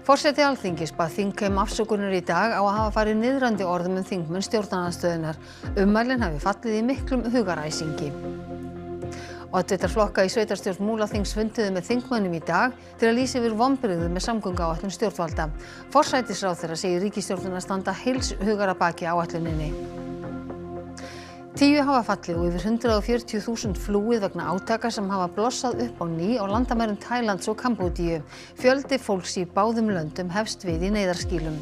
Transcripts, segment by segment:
Forseti Alþingis bað þingheim afsökunar í dag á að hafa farið niðrandi orðum þingmenn stjórnarandstöðunnar. Ummælin hafi fallið í miklum hugaræsingi. Oddvitar flokka í sveitarstjórn Múlaþings funduðu með þingmönnum í dag til að lýsa yfir vonbrigðum með samgönguáætlun stjórnvalda. Forsætisráðherra segir ríkisstjórnina standa heils hugar að baki áætluninni. 10 hafa fallið og yfir 140.000 flúið vegna átaka sem hafa blossað upp á ný á landamærum Tælands og Kambódíu. Fjöldi fólks í báðum löndum hefst við í neyðarskýlum.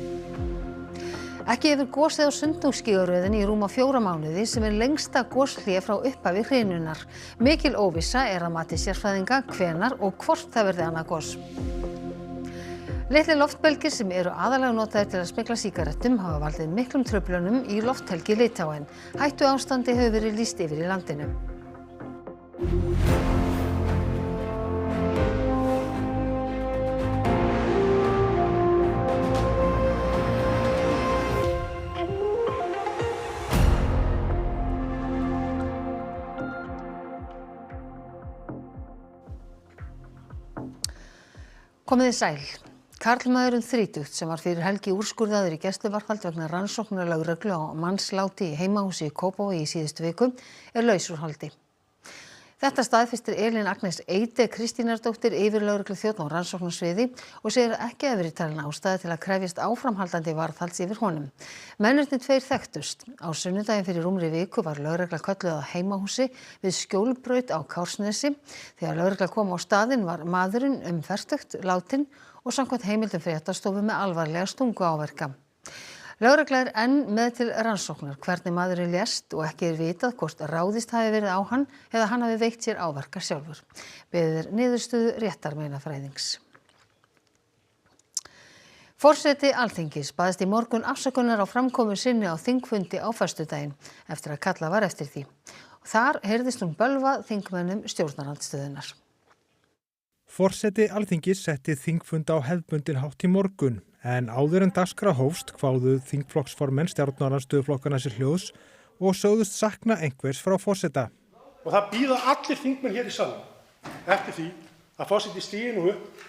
Ekki hefur gosið á Sundhnúksgígaröðinni í rúma 4 mánuði sem lengsta goshlé frá upphafi hrinunar. Mikil óvissa að mati sérfræðinga hvenær og hvort það verði annað gos. Litlir loftbelgir sem aðallega notaðir til að smygla sígarettum hafa valdið miklum truflunum í lofthelgi Litháen. Hættuástandi hefur verið lýst yfir í landinu. Komið þið sæl. Karlmaðurinn þrítugt sem var fyrir helgi úrskurðaður í gæsluvarðhald vegna rannsóknar lögreglu á mannsláti í heimahúsi í Kópavogi í síðustu viku laus úr haldi. Þetta staðfestir Elín Agnes Eide Kristínardóttir yfirlögregluþjónn á rannsóknarsviði og segir að ekki hafi verið talin ástæða til að krefjast áframhaldandi varðhalds yfir honum. Mennirnir tveir þekktust. Á sunnudaginn fyrir rúmri viku var lögregla kölluð á heimahúsi við Skjólbraut á Kársnesi. Þegar lögregla kom á staðinn var maðurinn fertugt látinn og samkvæmt heimildum fréttastofu með alvarlega stunguáverka. Lögregla enn með til rannsóknar hvernig maðurinn lést og ekki vitað hvort ráðist hafi verið á hann eða hann hafi veitt sér áverka sjálfur. Beðið niðurstöðu réttarmeinafræðings. Forseti Alþingis baðst í morgun afsökunar á framkomu sinni á þingfundi á föstudaginn eftir að kallað var eftir því. Þar heyrðist bölva þingmönnum stjórnarandstöðunnar. Forseti Alþingis setti þingfund á hefðbundinn hátt í morgun, en áður en dagskrá hófst kváðu þingflokksformenn stjórnarandstöðuflokkana sér hljóðs og sögðust sakna einhvers frá forseta. Og það bíða allir þingmenn hér í salnum eftir því að forseti stígi nú upp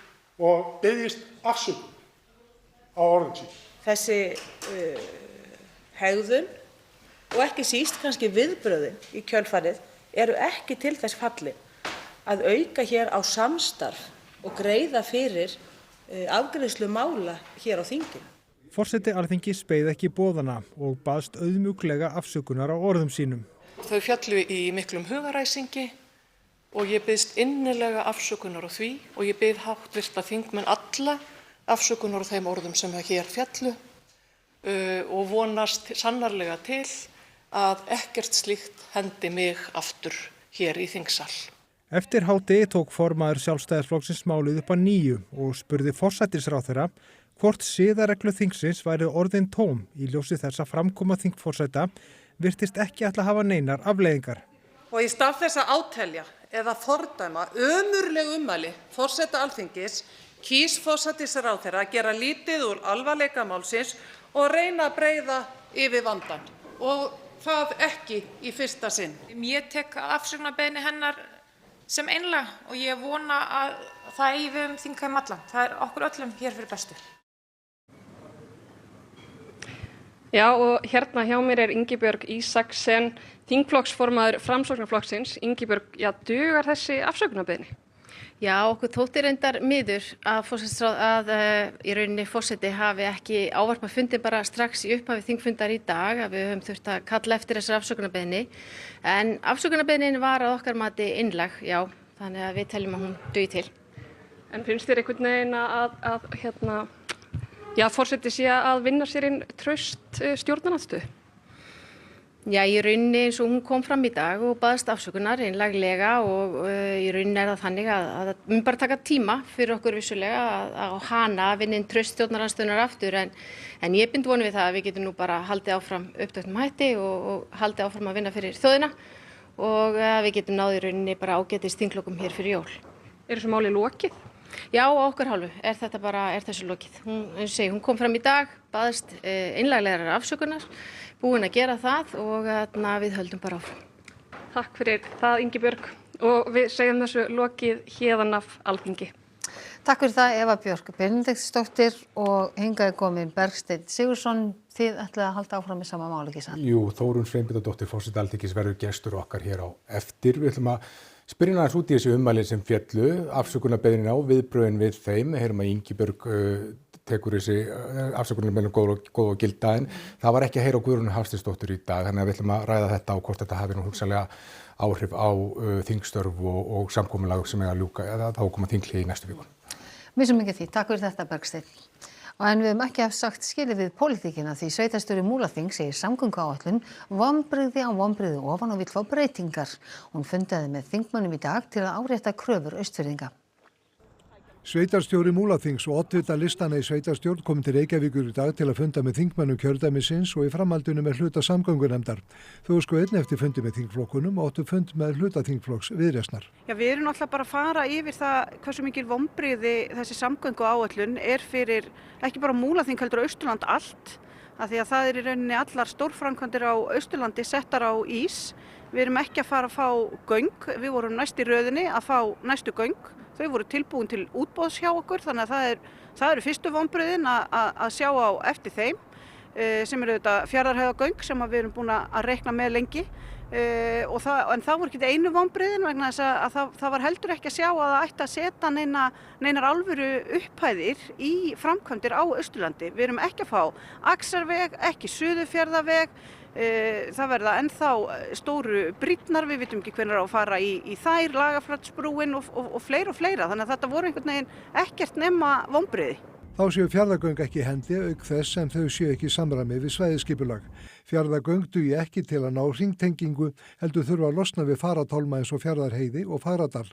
og biðjist afsökunar á orðum sínum. Þessi hegðun og ekki síst kannski viðbrögðin í kjölfarið eru ekki til þess fallin að auka hér á samstarf og greiða fyrir afgreiðslu mála hér á þinginu. Forseti Alþingis beið ekki boðana og baðst auðmjúklega afsökunar á orðum sínum. Þau fjallu í miklum hugaræsingi og ég biðst innilega afsökunar á því og ég bið háttvirta þingmenn alla afsökunar á þeim orðum sem hér fjallu og vonast sannarlega til að ekkert slíkt hendi mig aftur hér í þingsal. Eftir hádegi tók formaður Sjálfstæðisflokksins málið upp að nýju og spurði forsætisráðherra hvort siðareglu þingsins væri orðin tóm í ljósi þess að framkoma þingforseta virtist ekki ætla að hafa neinar afleiðingar. Og í stað þess að átelja eða fordæma ömurleg ummæli forseta Alþingis kýs forsætisráðherra að gera lítið úr alvarleika málsins og reyna að breiða yfir vandann. Og það ekki í fyrsta sinn. Ég tek afsökunarbeiðni hennar sem einlæg og ég vona að það eigi við þingheim allan. Það okkur öllum hér fyrir bestu. Já, og hérna hjá mér Ingibjörg Isaksen, þingflokksformaður Framsóknarflokksins. Ingibjörg, dugar þessi afsökunarbeiðni? Já, okkur þótti reyndar miður að í rauninni forseti hafi ekki ávarpað fundinn bara strax í upphafi þingfundar í dag, að við höfum þurft að kalla eftir þessar afsökunarbeiðni. En afsökunarbeiðnin var að okkar mati innlegg, já, þannig að við teljum að hún dugi til. En finnst þér einhvern veginn að forseti sé að vinna sér inn traust stjórnarandstöðu? Já, í rauninni eins og hún kom fram í dag og baðst afsökunar innlaglega og í rauninni það þannig að það mun bara taka tíma fyrir okkur vissulega að hana að vinna inn traust stjórnarandstöðunnar aftur en ég bind vonu við það að við getum nú bara haldið áfram upptöktum hætti og haldið áfram að vinna fyrir þjóðina og að við getum náð í rauninni bara ágætis þinglokum hér fyrir jól. Er þessu máli lokið? Já, á okkar hálfu er þessu lokið. Hún kom fram í dag, baðst innlaglegar afsökunar, búin að gera það og við höldum bara áfram. Takk fyrir það, Ingibjörg, og við segjum þessu lokið héðan af Alþingi. Takk fyrir það Eva Björk Benediktsdóttir og hingað er komin Bergsteinn Sigurðsson. Þið ætlaði að halda áfram með sama mál, ekki satt? Jú, Þórunn Sveinbjarnardóttir forseti Alþingis verður gestur okkar hér á eftir. Við ætlum að spyrja aðeins út í þessi ummæli sem féllu, afsökunarbeiðnin á viðbrögðin við þeim. Heyrum að Ingibjörg tekur þessi afsökunarbeiðnin góð og gilda en það var ekki að heyra á Guðrúnu Hafsteinsdóttur í dag, þannig að við ætlum að ræða þetta og hvort þetta hafi nú hugsanlega áhrif á þingstörf og samkomulag sem eiga að ljúka eða þá koma þinghlé í næstu viku. Mér sem ekki því, takk fyrir þetta Bergsteinn. En við höfum ekki haft sagt skilið við pólitíkina því sveitarstjóri Múlaþings segir samgönguáætlun vonbrigði á vonbrigði ofan og vill fá breytingar. Hún fundaði með þingmönnum í dag til að árétta kröfur Austfirðinga. Sveitarstjóri Múlaþings og oddvita listana í sveitarstjórn kom til Reykjavíkur í dag til að funda með þingmönnum kjördæmisins og í framhaldinu með hluta samgöngunefndar. Þau óskuðu einnig eftir fundi með þingflokkunum og áttu fund með hluta þingflokks Viðreisnar. Já, við erum náttúrulega bara að fara yfir það hversu mikil vonbrigði þessi samgönguáætlun er fyrir ekki bara Múlaþing heldur Austurland allt, af því að það er í rauninni allar stórframkvæmdir á Austurlandi settar á ís. Við erum ekki að fara að fá göng, við vorum næst í röðinni að fá næstu göng. Þau voru tilbúin til útboðs hjá okkur, þannig að það eru fyrstu vonbrigðin að sjá á eftir þeim, sem eru þetta Fjarðarheiðargöng sem við erum búin að reikna með lengi. En það voru ekki einu vonbrigðin vegna þess að það var heldur ekki að sjá að það ætti að setja neinar alvöru upphæðir í framkvæmdir á Austurlandi. Við erum ekki að fá Axarveg, ekki Suðurfjarðaveg. Það verða ennþá stóru brýrnar, við vitum ekki hvenær á að fara í þær, Lagarflatsbrúin og fleira, þannig að þetta voru einhvern veginn ekkert nema vonbrigði. Þá séu Fjarðargöng ekki í hendi auk þess en þau séu ekki í samræmi við svæðisskipulag. Fjarðargöng dugi ekki til að ná hringtengingu, heldur þurfa að losna við faratálma eins og Fjarðarheiði og Fagradal.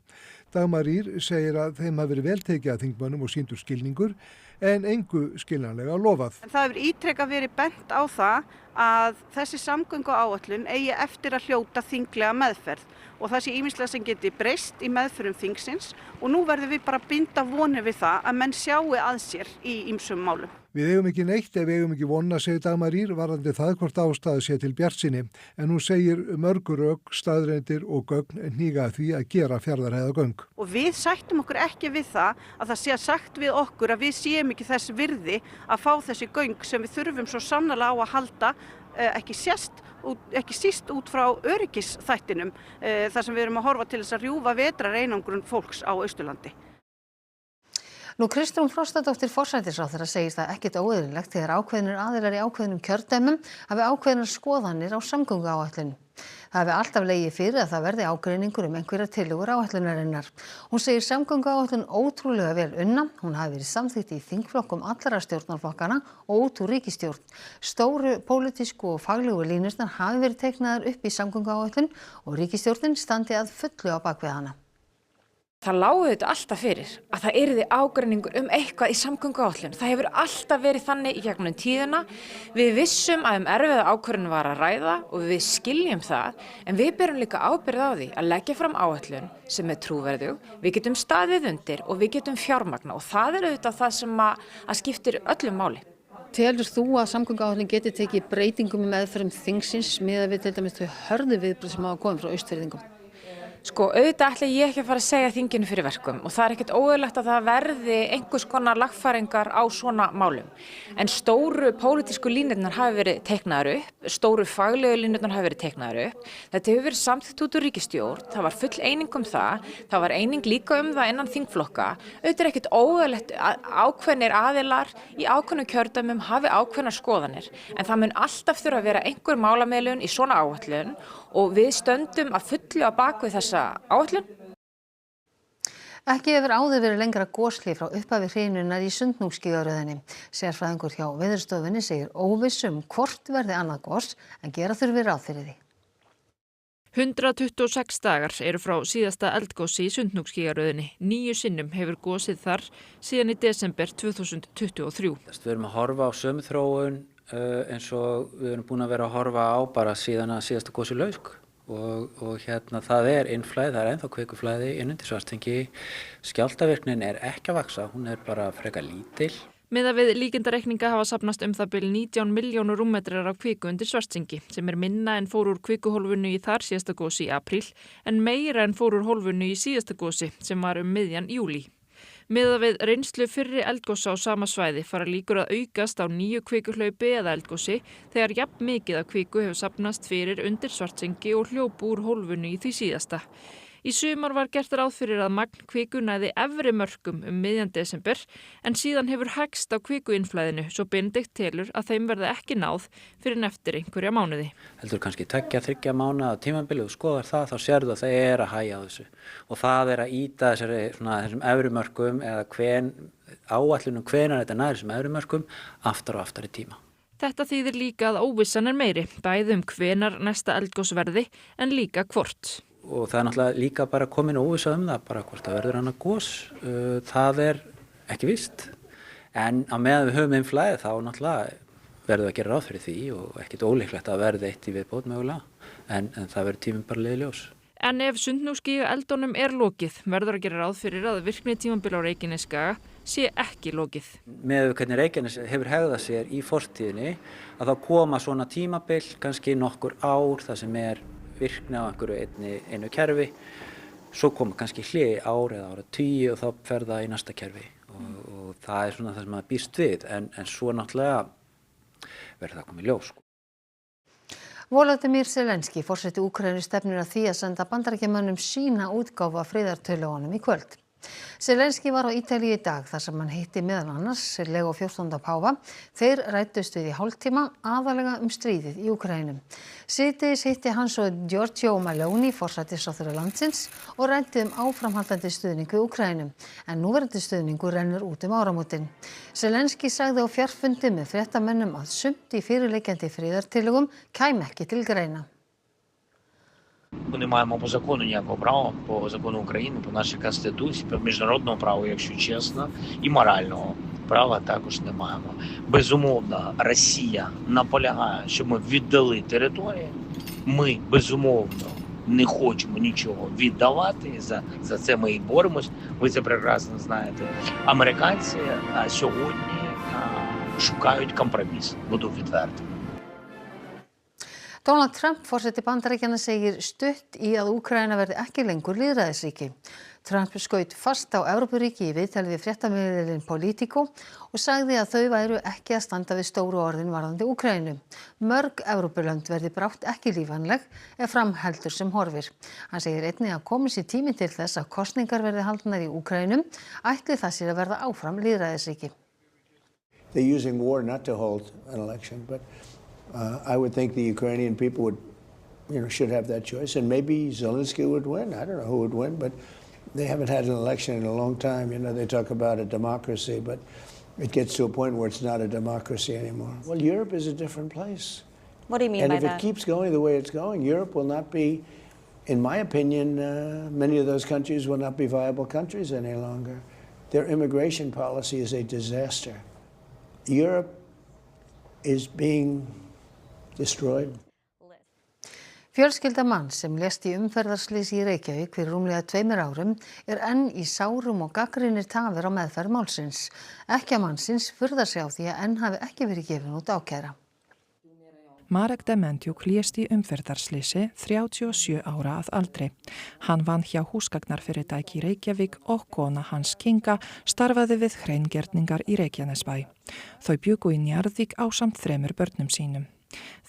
Dagmar Ýr segir að þeim hafi verið vel tekið að þingmönnum og sýndur skilningur en engu skiljanlega lofað. Það hefur ítrekað verið bent á það að þessi samgönguáætlun eigi eftir að hljóta þinglega meðferð og það sé ýmislegt sem geti breyst í meðferðum þingsins og nú verðum við bara að binda vonir við það að menn sjáu að sér í ýmsum málum. Við eigum ekki neitt ef við eigum ekki vona, segir Dagmar Ýr, varðandi það hvort ástæða sé til bjartsýni, en hún segir mörg rök, staðreyndir og gögn hníga að því að gera Fjarðarheiðargöng. Og við sættum okkur ekki við það sé sagt við okkur að við séum ekki þess virði að fá þessi göng sem við þurfum svo sannarlega á að halda, ekki síst út frá öryggisþættinum, þar sem við erum að horfa til þess að rjúfa vetrareinangrun fólks á Austurlandi. Kristrún Frostadóttir forsætisráðherra segir það ekkert óeðlilegt þegar ákveðnir aðilar í ákveðnum kjördæmum hafi ákveðnar skoðanir á samgönguáætlun. Það hafi alltaf legið fyrir að það verði ágreiningur einhverjar tillögur áætlunarinnar. Hún segir samgönguáætlun ótrúlega vel unna. Hún hafi verið samþykkt í þingflokkum allra stjórnarflokkana og út úr ríkisstjórn. Stóru pólitísku og faglegu línurnar hafi verið teiknaðar upp í samgönguáætlun og ríkisstjórnin standi að fullu á bakvið hana. Það lágu þetta alltaf fyrir að það yrði ágreiningur eitthvað í samgönguáætlun. Það hefur alltaf verið þannig í gegnum tíðina. Við vissum að erfiða ákvörðun var að ræða og við skiljum það, en við berum líka ábyrgð á því að leggja fram áætlun sem er trúverðug. Við getum staðið undir og við getum fjármagna og það er auðvitað það sem að skiptir öllu máli. Telur þú að samgönguáætlun geti tekið breytingum í meðferðum þingsins miðað við til dæmis þau hörðu viðbrögð sem hafa komið frá Austfirðingum? Sko, auðvitað ætla ég ekki að fara að segja þinginu fyrir verkum og það er ekkert óeðlilegt að það verði einhvers konar lagfæringar á svona málum. En stóru pólitísku línurnar hafi verið teiknaðar upp, stóru faglegu línurnar hafi verið teiknaðar upp. Þetta hefur verið samþykkt út úr ríkisstjórn, það var full eining það var eining líka það innan þingflokka. Auðvitað er ekkert óeðlilegt að ákveðnir aðilar í ákveðnum kjördæmum hafi ákveðnar skoðanir. En það mun alltaf þurfa að vera einhver málamiðlun í svona áætlun og við stöndum að fullu á bakvið þessa áætlun. Ekki hefur áður verið lengra goshlé frá upphafi hrinunar í Sundhnúksgígaröðinni. Sérfræðingur hjá Veðurstofunni segir óviss hvort verði annað gos en gera þurfi ráð fyrir því. 126 dagar eru frá síðasta eldgosi í Sundhnúksgígaröðinni. 9 sinnum hefur gosið þar síðan í desember 2023. Við erum að horfa á sömu þróun eins og við erum búin að vera að horfa á bara síðan að síðasta gosi lauk og það er innflæði, það er ennþá kvikuflæði inn undir Svartsengi. Skjálftavirknin er ekki að vaxa, hún er bara frekar lítil. Miðað við líkindareikninga hafa safnast það bil 19 milljónur rúmmetrar af kviku undir Svartsengi, sem er minna en fór úr kvikuhólfinu í þar síðasta gosi í apríl, en meira en fór úr hólfinu í síðasta gosi, sem var miðjan júlí. Miðað við reynslu fyrri eldgosa á sama svæði fara líkur að aukast á nýju kvikuhlaupi eða eldgosi þegar jafn mikið af kviku hefur safnast fyrir undir Svartsengi og hljóp úr hólfinu í því síðasta. Í sumar var gert ráð fyrir að magn kviku næði efri mörkum miðjan desember en síðan hefur hægst á kvikuinnflæðinu svo Benedikt telur að þeim verði ekki náð fyrir eftir einhverja mánuði. Heldur kannski 2-3 mánaða tímabili og skoðar það, þá sérðu að það er að hægja á þessu. Og það er að ýta þessum efri mörkum eða áætlunum hvenær þetta nær þessum efri mörkum aftar og aftar í tíma. Þetta þýðir líka að óvissan er meiri, bæði hvenær næsta eldgos verði en líka hvort. Og það er náttúrulega líka bara komin óvissa það, bara hvort það verður annað gos, það er ekki víst. En á meðan við höfum innflæði þá náttúrulega verður að gera ráð fyrir því og ekkert ólíklegt að verði eitt í viðbót mögulega, en það verður tíminn bara leiðið ljós. En ef Sundhnúksgíga eldunum er lokið, verður að gera ráð fyrir að virkni tímabil á Reykjanesskaga sé ekki lokið. Með hvernig Reykjanes hefur hegðað sér í fortíðinni, að þá koma svona tímabil, kannski nokkur ár, það sem er virkni á einu kerfi, svo koma kannski hlé ár eða áratugi og þá fer það í næsta kerfi og það er svona það sem maður býst við en svo náttúrulega verður það komið ljós. Volodymyr Zelenský, forseti Úkraínu, stefnir að því að senda Bandaríkjamönnum sína útgáfu af friðartillögunum í kvöld. Zelenský var á Ítalíu í dag þar sem hann hitti meðal annars Leo XIV páfa. Þeir ræddust við í hálftíma aðalega stríðið í Úkraínu. Síðdegis hitti hann svo Giorgio Meloni, forsætisráðherra landsins, og ræddi áframhaldandi stuðning við Úkraínu. En núverandi stuðningur rennur út áramótin. Zelenský sagði á fjarfundi með fréttamönnum að sumt í fyrirliggjandi friðartillögum kæmi ekki til greina. Ми не маємо по закону ніякого права, по закону України, по нашій Конституції, по міжнародному праву, якщо чесно, і морального права також не маємо. Безумовно, Росія наполягає, що ми віддали території. Ми, безумовно, не хочемо нічого віддавати, за це ми і боремось. Ви це прекрасно знаєте. Американці сьогодні шукають компроміс, буду відвертим. Donald Trump, forseti Bandaríkjanna, segir stutt í að Úkraína verði ekki lengur lýðræðisríki. Trump skaut fast á Evrópuríki í viðtali við fréttamiðilinn Politico og sagði að þau væru ekki að standa við stóru orðin varðandi Úkraínu. Mörg Evrópulönd verði brátt ekki lífvænleg ef fram heldur sem horfir. Hann segir einnig að komið sé tími til þess að kosningar verði haldnar í Úkraínu, ætli það sér að verða áfram lýðræðisríki. They're using war not to hold an election, but I would think the Ukrainian people would, should have that choice, and maybe Zelensky would win. I don't know who would win, but they haven't had an election in a long time. They talk about a democracy, but it gets to a point where it's not a democracy anymore. Well, Europe is a different place. What do you mean by that? And if it keeps going the way it's going, Europe will not be, in my opinion, many of those countries will not be viable countries any longer. Their immigration policy is a disaster. Europe is being destroyed. Fjölskylda manns sem lést í umferðarslysi í Reykjavík fyrir rúmlega 2 árum enn í sárum og gagnrýnir tafir á meðferð málsins. Ekkja mannsins furðar sig á því að enn hafi ekki verið gefin út ákæra. Marek Dementiuk lést í umferðarslysi 37 ára að aldri. Hann vann hjá húsgagnarfyrirtæki í Reykjavík og kona hans Kinga starfaði við hreingerningar í Reykjanesbæ. Þau bjuggu í Njarðvík ásamt 3 börnum sínum.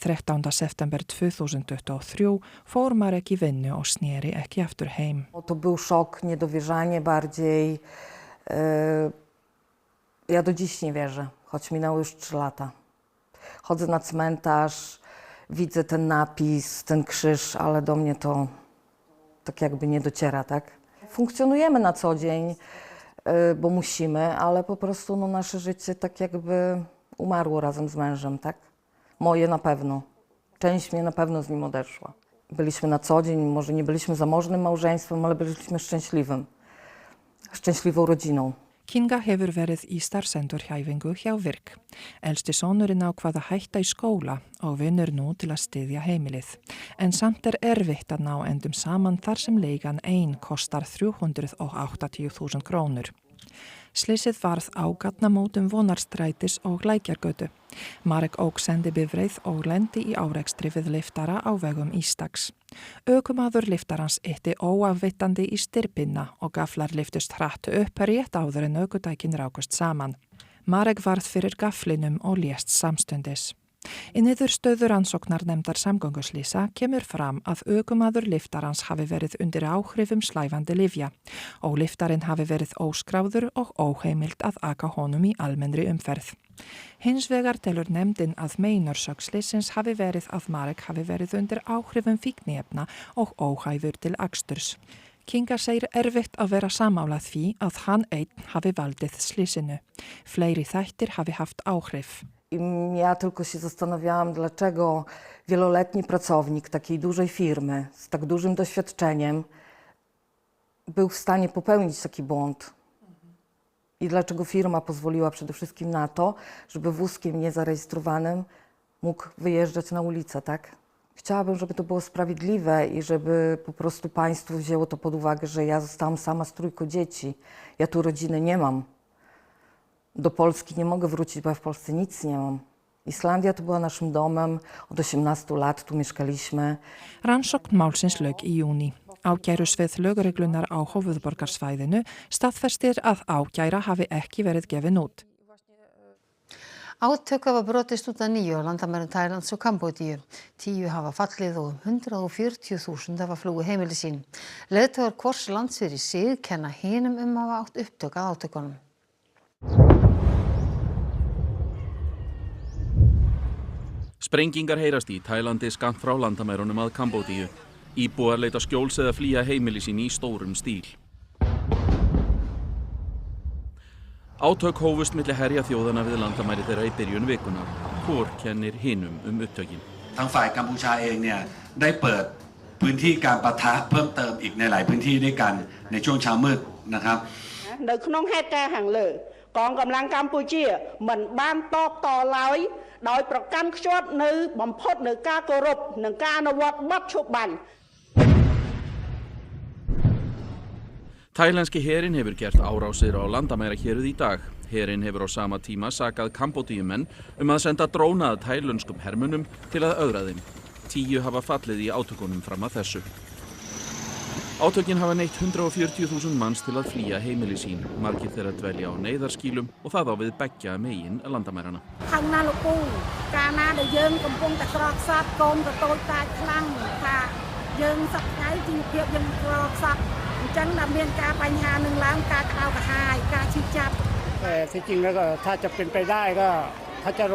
13. september 2023 fór Marek í vinnu og sneri ekki aftur heim. To był szok, niedowierzanie bardziej. Ja do dziś nie wierzę, choć minęło już 3 lata. Chodzę na cmentarz, widzę ten napis, ten krzyż, ale do mnie to tak jakby nie dociera, tak? Funkcjonujemy na co dzień, bo musimy, ale po prostu nasze życie tak jakby umarło razem z mężem, tak? Moje na pewno. Część mnie na pewno z nim odeszła. Byliśmy na co dzień, może nie byliśmy zamożnym małżeństwem, ale byliśmy szczęśliwą rodziną. Kinga hefur verið í starfsendurhæfingu hjá Virk. Elsti sonurinn ákvað að hætta í skóla og vinnur nú til að styðja heimilið. En samt erfitt að ná endum saman þar sem leigan ein kostar 380.000 krónur. Slysið varð á gatnamótum Vonarstrætis og Lækjargötu. Marek ók sendibifreið og lendi í árekstri við liftara á vegum Ístaks. Ökumaður liftarans ytti óafvitandi í styrpinna og gaflar liftust hratt upp rétt áður en ökutækin rákust saman. Marek varð fyrir gaflinum og lést samstundis. Í niðurstöðu rannsóknarnefndar samgönguslýsa kemur fram að ökumaður liftarans hafi verið undir áhrifum slævandi lyfja og liftarinn hafi verið óskráður og óheimilt að aka honum í almennri umferð. Hins vegar telur nefndin að meinorsök slysins hafi verið að Marek hafi verið undir áhrifum fíkniefna og óhæfur til aksturs. Kinga segir erfitt að vera sammála því að hann einn hafi valdið slysinu. Fleiri þættir hafi haft áhrif. Ja tylko się zastanawiałam, dlaczego wieloletni pracownik takiej dużej firmy z tak dużym doświadczeniem był w stanie popełnić taki błąd. I dlaczego firma pozwoliła przede wszystkim na to, żeby wózkiem niezarejestrowanym mógł wyjeżdżać na ulicę, tak? Chciałabym, żeby to było sprawiedliwe i żeby po prostu państwo wzięło to pod uwagę, że ja zostałam sama z 3 dzieci. Ja tu rodziny nie mam. Do Polski nie mogę wrócić, bo ja w Polsce nic nie mam. Islandia to była naszym domem, od 18 lat tu mieszkaliśmy. Rannsókn málsins lauk í júní. Ákærusvið lögreglunar á höfuðborgarsvæðinu staðfestir að ákæra hafi ekki verið gefin út. Átök hafa brotist út að nýju á landamærum Tælands og Kambódíu. 10 hafa fallið og 140.000 hafa flúið heimili sín. Leiðtogar hvors lands fyrir sig kenna hinum hafa átt upptök að átökunum. Sprengingar heyrast í Tælandi skammt frá landamærunum að Kambódíu. Íbúar leita skjóls eða flýja heimili sín í stórum stíl. Átök hófust milli herja þjóðana við landamæri þeirra í byrjun vikunar. Hvor kennir hinum upptökin. ทางฝ่ายกัมพูชาเองเนี่ยได้เปิดพื้นที่การปะทะเพิ่มเติมอีกในหลายพื้นที่ด้วยกันในช่วงเช้ามืดนะครับ នៅក្នុងហេតុការណ៍ខាងលើកងកម្លាំងកម្ពុជាមិនបានតបតឡើយដោយប្រកាន់ខ្ជាប់នៅបំផុតនៅការគោរពនិងការអនុវត្តបទឈប់បាញ់ Tælenski herinn hefur gert árásir á landamærahéruð í dag. Herinn hefur á sama tíma sakað Kambódíumenn að senda dróna að tælönskum hermönnum til að ögra þeim. 10 hafa fallið í átökunum fram að þessu. Átökin hafa neytt 140.000 manns til að flýja heimili sín. Margir þeirra dvelja á neyðarskýlum og það á við beggja megin landamæranna. ខាងណាលោកពូកាលណាដែលយើងកំពុងតែក្រខ្សត់កូនក៏តូចតាចខ្លាំងថាយើងសប្តាហ៍ជីវភាពយើងក្រខ្សត់អញ្ចឹងដល់មានការបញ្ហានឹងឡើងការក្តៅក្រហាយការឈឺចាប់ที่จริงแล้วก็ถ้าจะเป็นไปได้ก็ถ้าจะ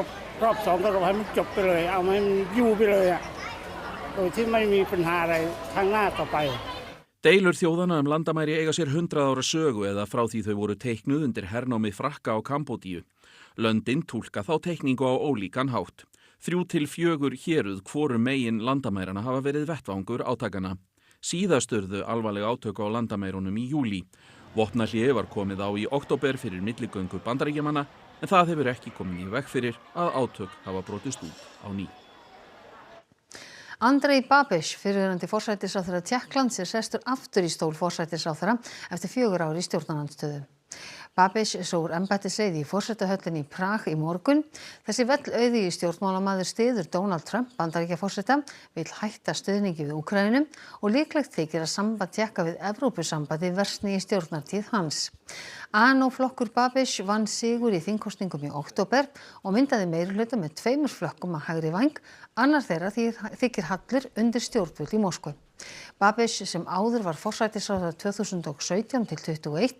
รอบ2ก็รอให้มันจบไปเลยเอาให้มันอยู่ไปเลยโดยที่ไม่มีปัญหาอะไรข้างหน้าต่อไป Deilur þjóðana landamæri eiga sér 100 ára sögu eða frá því þau voru teiknuð undir hernámi Frakka á Kambódíu. Löndin túlka þá teikningu á ólíkan hátt. 3 til 4 héruð hvorum megin landamærana hafa verið vettvangur átakana. Síðast urðu alvarleg átök á landamærunum í júlí. Vopnahlé var komið á í október fyrir milligöngu Bandaríkjamanna en það hefur ekki komið í veg fyrir að átök hafa brotist út á ný. Andrej Babiš, fyrrverandi forsætisráðherra Tékklands, sestur aftur í stól forsætisráðherra eftir 4 ár í stjórnarandstöðu. Babiš sór embættisreiði í forsetahöllinni í Prag í morgun. Þessi vellauðugi stjórnmálamaður styður Donald Trump, Bandaríkjaforseta, vill hætta stuðningi við Úkraínu og líklegt þykir að samband Tékka við Evrópusambandið versni í stjórnartíð hans. ANO-flokkur Babiš vann sigur í þingkosningum í október og myndaði meirihluta með 2 flokkum að hægri væng, annar þeirra þykir hallur undir stjórnvöld í Moskvu. Babiš, sem áður var forsætisráðherra 2017 til 21,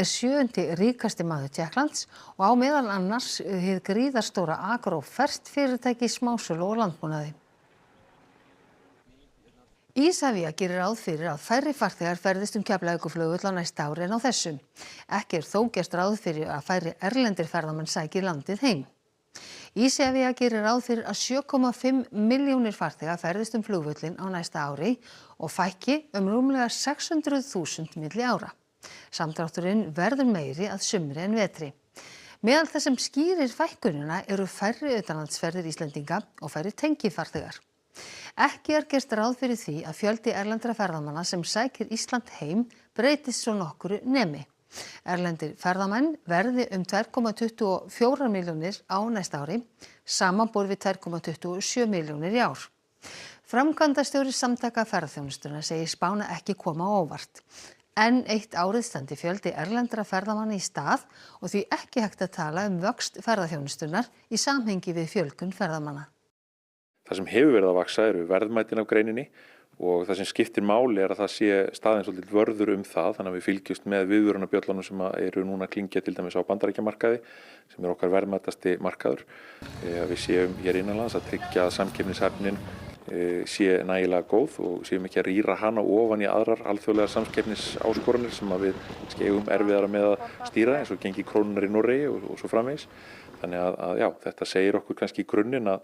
7. ríkasti maður Tékklands og á meðal annars hið gríðarstóra Agrofert fyrirtæki í smásölu og landbúnaði. Isavia gerir ráð fyrir að færri farþegar ferðist Keflavíkurflugvöll á næsta ári en á þessu. Ekki þó gert ráð fyrir að færri erlendir ferðamenn sæki landið heim. Isavia gerir ráð fyrir að 7,5 milljónir farþega ferðist flugvöllin á næsta ári og fækki rúmlega 600.000 milli ára. Samdrátturinn verður meiri að sumri en vetri. Meðal þess sem skýrir fækkunina eru færri utanlandsferðir Íslendinga og færri tengifarþegar. Ekki gert ráð fyrir því að fjöldi erlendra ferðamanna sem sækir Ísland heim breytist svo nokkru nemi. Erlendir ferðamenn verði 2,24 milljónir á næsta ári, samanborið við 2,27 milljónir í ár. Framkvæmdastjóri Samtaka ferðaþjónustunnar segir spána ekki koma á óvart. Enn eitt árið standi fjöldi erlendra ferðamanna í stað og því ekki hægt að tala vöxt ferðaþjónustunnar í samhengi við fjölgun ferðamanna. Það sem hefur verið að vaxa eru verðmætin af greininni og það sem skiptir máli að það sé staðinn svolítið vörður það, þannig að við fylgjumst með viðvörunarbjöllunum sem eru núna að klingja til dæmis á Bandaríkjamarkaði, sem er okkar verðmætasti markaður. Við séum hér innanlands að tryggja að samkeppnishæfnin sé nægilega góð og séum ekki að rýra hana ofan í aðrar alþjóðlegar samkeppnisáskoranir sem við eigum erfiðara með að stýra eins og gengi krónunnar í Noregi og svo framvegis. Þannig að já, þetta segir okkur kannski í grunninn að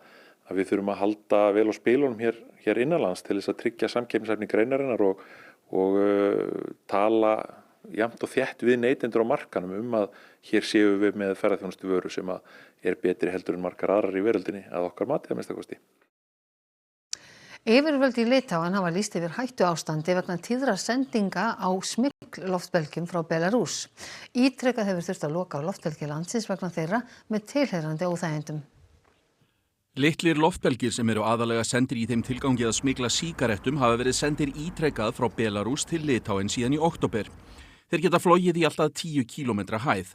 við þurfum að halda vel á spilunum hér innanlands til þess að tryggja samkeppnishæfni greinarinnar og tala jafnt og þétt við neytendur á markanum að hér séum við með ferðaþjónustu vöru sem er betri heldur en margar aðrar í veröldinni að okkar mati að minnsta kosti. Yfirvöld í Litáen hafa lýst yfir hættuástandi vegna tíðra sendinga á smyglloftbelgjum frá Belarús. Ítrekað hefur þurft að loka á loftbelgi landsins vegna þeirra með tilheyrandi óþægindum. Litlir loftbelgir sem eru aðalega sendir í þeim tilgangi að smygla sígarettum hafa verið sendir ítrekað frá Belarús til Litáen síðan í október. Þeir geta flogið í alltaf 10 kílómetra hæð.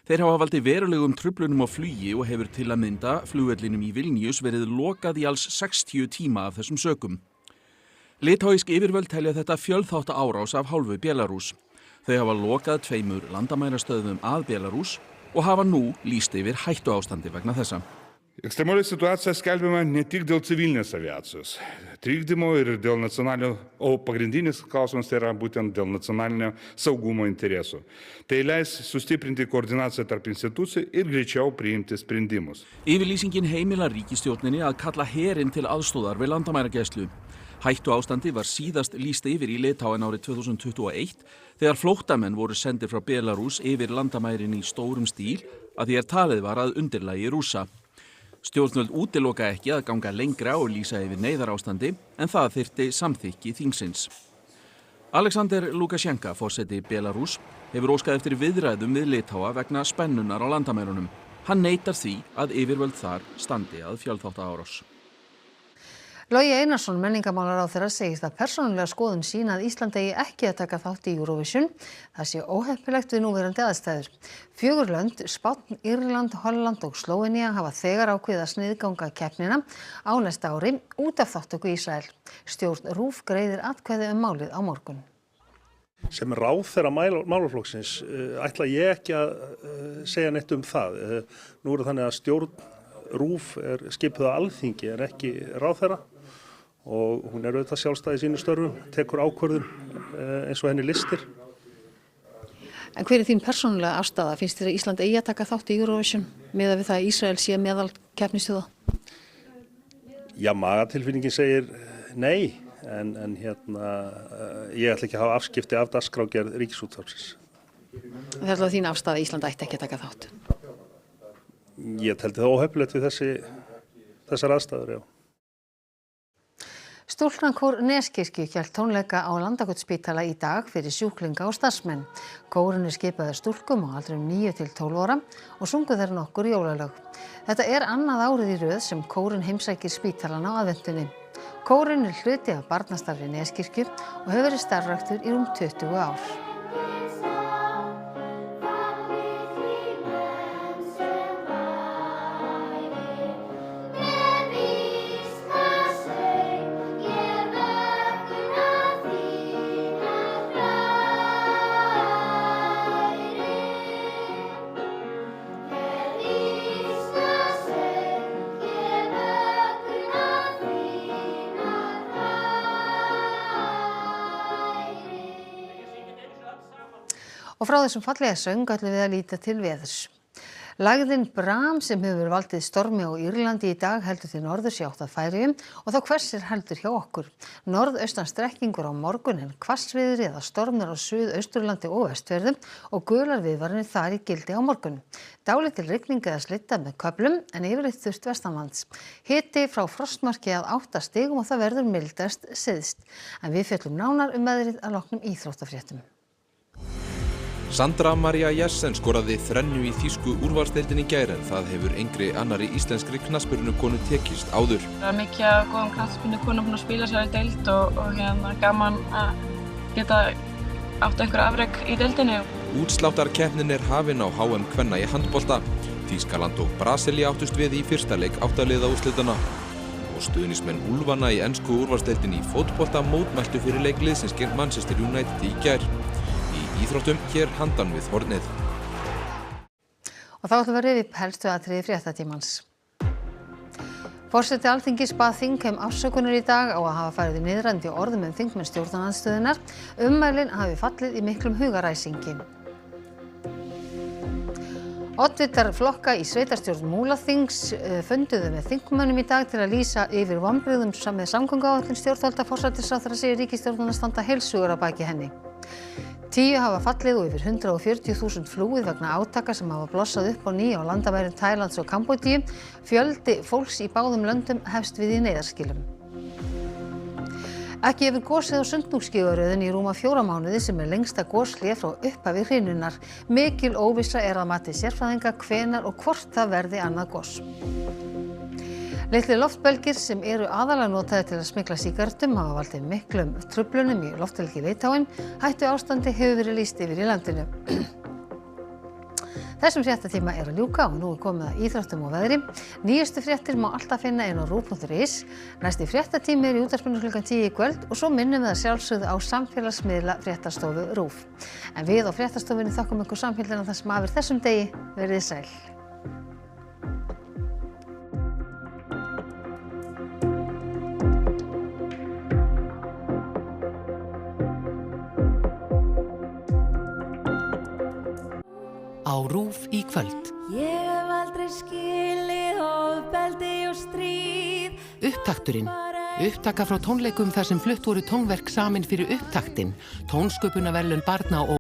Þeir hafa valdið verulegum truflunum á flugi og hefur til að mynda flugvellinum í Vilnius verið lokað í alls 60 tíma af þessum sökum. Litáísk yfirvöld telja þetta fjölþátta árás af hálfu Belarús. Þau hafa lokað 2 landamærastöðvum að Belarús og hafa nú lýst yfir hættuástandi vegna þessa. Ekstremali situacija skelbiama ne tik dėl civilinės aviacijos trikdymo ir dėl nacionalinio, o pagrindinis klausimas yra būtent dėl nacionalinio saugumo interesų. Tai leis sustiprinti koordinaciją tarp institucijų ir greičiau priimti sprendimus. Yfirlýsingin heimilar ríkisstjórninni að kalla herinn til aðstóðar við landamæragæslu. Hættuástandi var síðast lýst yfir í Litáen árið 2021 þegar flóttamenn voru sendir frá Belarús yfir landamærin í stórum stíl að því talið var að undirlagi Rússa. Stjórnvöld útiloka ekki að ganga lengra og lýsa yfir neyðarástandi en það þyrfti samþykki þingsins. Alexander Lukashenka, forseti Belarús, hefur óskað eftir viðræðum við Litáa vegna spennunar á landamærunum. Hann neitar því að yfirvöld þar standi að fjölþáttaárás. Logi Einarsson, menningarmálaráðherra, segist að persónulega skoðun sína að Ísland eigi ekki að taka þátt í Eurovision. Það sé óheppilegt við núverandi aðstæður. 4 lönd, Spánn, Írland, Holland og Slóvenía hafa þegar ákveðið að sniðganga keppnina á næsta ári út af þátttöku Ísrael. Stjórn RÚV greiðir atkvæði málið á morgun. Sem ráðherra málaflokksins ætla ég ekki að segja neitt það. Nú er þannig að stjórn RÚV er skipuð á Alþingi en ekki ráðherra og hún er auðvitað sjálfstæð í sínu störfum, tekur ákvörðun eins og henni listir. En hver er þín persónulega afstaða? Finnst þér að Ísland eigi að taka þátt í Eurovision miðað við það að Ísrael sé meðal keppnisþjóða? Já, magatilfinningin segir nei, en ég ætla ekki að hafa afskipti af dagskrárgerð Ríkisútvarpsins. Það er alveg þín afstaða að Ísland ætti ekki að taka þátt? Ég teldi það óheppilegt við þessar aðstæður, já. Stúlknakór Neskirkju hélt tónleika á Landakotsspítala í dag fyrir sjúklinga og starfsmenn. Kórinn er skipaður stúlkum á aldrinum 9 til 12 ára og sungu þeir nokkur jólalög. Þetta er annað árið í röð sem kórinn heimsækir spítalan á aðventunni. Kórinn er hluti af barnastarfi Neskirkju og hefur verið starfræktur í 20 ár. Og frá þessum fallega söng ætlum við að líta til veðurs. Lægðin Bram sem hefur valdið stormi á Írlandi í dag heldur til norðurs í átt að Færeyjum og þá hvessir heldur hjá okkur. Norðaustan strekkingur á morgun en hvassviðri eða stormur á Suðausturlandi og Vestfjörðum og gular viðvaranir þar í gildi á morgun. Dálítil rigning eða slydda með köflum en yfirleitt þurrt vestanlands. Hiti frá frostmarki að 8 stigum og það verður mildast syðst. En við fjöllum nánar veðrið að loknum íþróttafréttum. Sandra María Jessen skoraði þrennu í þýsku úrvalsdeildinni í gær en það hefur engri annarri íslenskri knattspyrnukonu tekist áður. Það mikið af góðum knattspyrnukonum búin að spila sér í deild og gaman að geta átt einhver afrek í deildinni. Útsláttarkeppnin hafin á HM kvenna í handbolta. Þýskaland og Brasilía áttust við í fyrsta leik 8 liða úrslitana. Og stuðningsmenn Úlfanna í ensku úrvalsdeildinni í fótbolta mótmæltu fyrir leik liðsins gegn Manchester United í gær. Í íþróttum hér handan við hornið. Og þá ætlum við að rifja upp helstu atriði fréttatímans. Forseti Alþingis bað þingheim afsökunar í dag á að hafa farið í niðrandi orðum þingmenn stjórnarandstöðunnar. Ummælin hafi fallið í miklum hugaræsingi. Oddvitar flokka í sveitarstjórn Múlaþings funduðu með þingmönnum í dag til að lýsa yfir vonbrigðum með samgönguáætlun stjórnvalda. Forsætisráðherra segir ríkisstjórnina standa heilsugur að baki henni. 10 hafa fallið og yfir 140.000 flúið vegna átaka sem hafa blossað upp á ný á landamærum Tælands og Kambódíu. Fjöldi fólks í báðum löndum hefst við í neyðarskýlum. Ekki hefur gosið á Sundhnúksgígaröðinni í rúma 4 mánuði sem lengsta goshlé frá upphafi hrinunnar. Mikil óvissa að mati sérfræðinga hvenær og hvort það verði annað gos. Litlir loftbelgir sem eru aðalega notaðir til að smygla sígarettum hafa valdið miklum truflunum í lofthelgi Litáen. Hættuástandi hefur verið lýst yfir í landinu. Þessum fréttatíma að ljúka og nú komið að íþróttum og veðri. Nýjustu fréttir má alltaf finna inn á ruv.is. Næsti fréttatími í útvarpinu klukkan 10 í kvöld og svo minnum við að sjálfsögðu á samfélagsmiðla fréttastofu RÚV. En við á fréttastofunni þökkum ykkur samfélgina það sem af þessum degi. Verið sæl. Á RÚV í kvöld. Ég hef aldrei skilið ofbeldi og stríð. Upptakturinn. Upptaka frá tónleikum þar sem flutt voru tónverk samin fyrir upptaktinn. Tónsköpunarverðlaun barna og